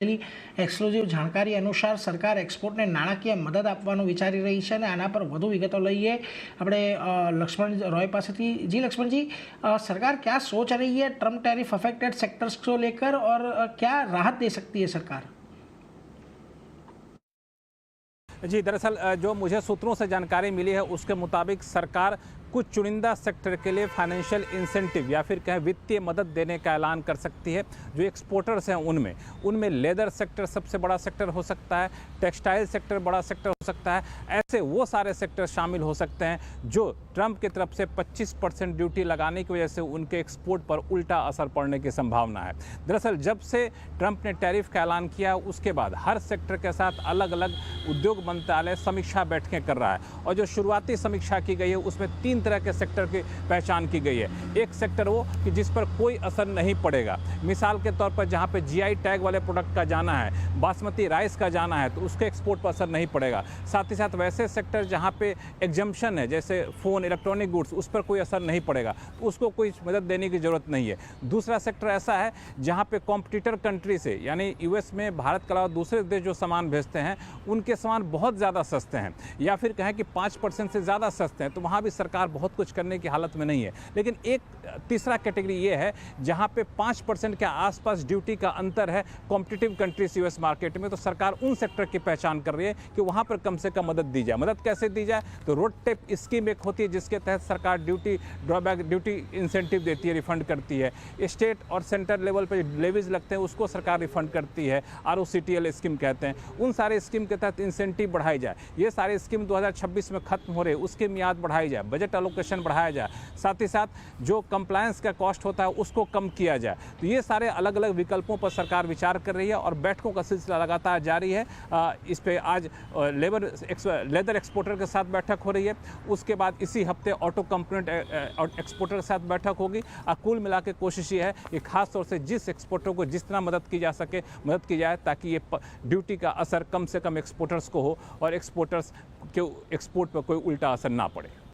Exclusive जानकारी अनुसार सरकार एक्सपोर्ट ने नाણાકીય मदद આપવાનું વિચારી રહી છે અને આના પર વધુ વિગતો લઈએ આપણે लक्ष्मण रॉय पासेથી। जी लक्ष्मण जी, सरकार क्या सोच रही है ट्रम्प टैरिफ अफेक्टेड सेक्टर्स को लेकर और क्या राहत दे सकती है सरकार? जी, दरअसल जो मुझे सूत्रों से जानकारी मिली है उसके मुताबिक सरकार कुछ चुनिंदा सेक्टर के लिए फाइनेंशियल इंसेंटिव या फिर कहें वित्तीय मदद देने का ऐलान कर सकती है। जो एक्सपोर्टर्स हैं उनमें लेदर सेक्टर सबसे बड़ा सेक्टर हो सकता है, टेक्सटाइल सेक्टर बड़ा सेक्टर हो सकता है। ऐसे वो सारे सेक्टर शामिल हो सकते हैं जो ट्रंप की तरफ से 25% ड्यूटी लगाने की वजह से उनके एक्सपोर्ट पर उल्टा असर पड़ने की संभावना है। दरअसल जब से ट्रंप ने टैरिफ का ऐलान किया उसके बाद हर सेक्टर के साथ अलग अलग उद्योग मंत्रालय समीक्षा बैठकें कर रहा है और जो शुरुआती समीक्षा की गई है उसमें 3 तरह के सेक्टर की पहचान की गई है। एक सेक्टर वो कि जिस पर कोई असर नहीं पड़ेगा, मिसाल के तौर पर जहां पे जीआई टैग वाले प्रोडक्ट का जाना है, बासमती राइस का जाना है तो उसके एक्सपोर्ट पर असर नहीं पड़ेगा। साथ ही साथ वैसे सेक्टर जहां पे एग्जम्पशन है जैसे फ़ोन, इलेक्ट्रॉनिक गुड्स, उस पर कोई असर नहीं पड़ेगा तो उसको कोई मदद देने की ज़रूरत नहीं है। दूसरा सेक्टर ऐसा है जहाँ पे कॉम्पिटिटर कंट्री से यानी यूएस में भारत के अलावा दूसरे देश जो सामान भेजते हैं उनके सामान बहुत ज़्यादा सस्ते हैं या फिर कहें कि 5% से ज़्यादा सस्ते हैं तो वहाँ भी सरकार बहुत कुछ करने की हालत में नहीं है। लेकिन एक तीसरा कैटेगरी ये है जहाँ पे 5% के आसपास ड्यूटी का अंतर है कॉम्पिटिटिव कंट्रीज यूएस मार्केट में, तो सरकार उन सेक्टर की पहचान कर रही है कि वहाँ पर कम से कम मदद दी जाए। मदद कैसे दी जाए तो रोड टेप स्कीम एक होती है जिसके तहत सरकार ड्यूटी ड्रॉबैक, ड्यूटी इंसेंटिव देती है, रिफंड करती है। स्टेट और सेंटर लेवल पर लेवीज लगते हैं उसको सरकार रिफंड करती है, ROCTL स्कीम कहते हैं। उन सारे स्कीम के तहत इंसेंटिव बढ़ाई जाए। ये सारे स्कीम 2026 में खत्म हो रहे, उसकी मियाद बढ़ाई जाए, बजट एलोकेशन बढ़ाया जाए, साथ ही साथ जो कंप्लायंस का कॉस्ट होता है उसको कम किया जाए। तो ये सारे अलग अलग विकल्पों पर सरकार विचार कर रही है और बैठकों का सिलसिला लगातार जारी है। इस पे आज लेदर एक्सपोर्टर के साथ बैठक हो रही है, उसके बाद इसी हफ्ते ऑटो कंपोनेंट एक्सपोर्टर के साथ बैठक होगी। कुल मिला के कोशिश ये है कि खास तौर से जिस एक्सपोर्टर को जिस तरह मदद की जा सके मदद की जाए ताकि ये ड्यूटी का असर कम से कम एक्सपोर्टर्स को हो और एक्सपोर्टर्स के एक्सपोर्ट पर कोई उल्टा असर ना पड़े।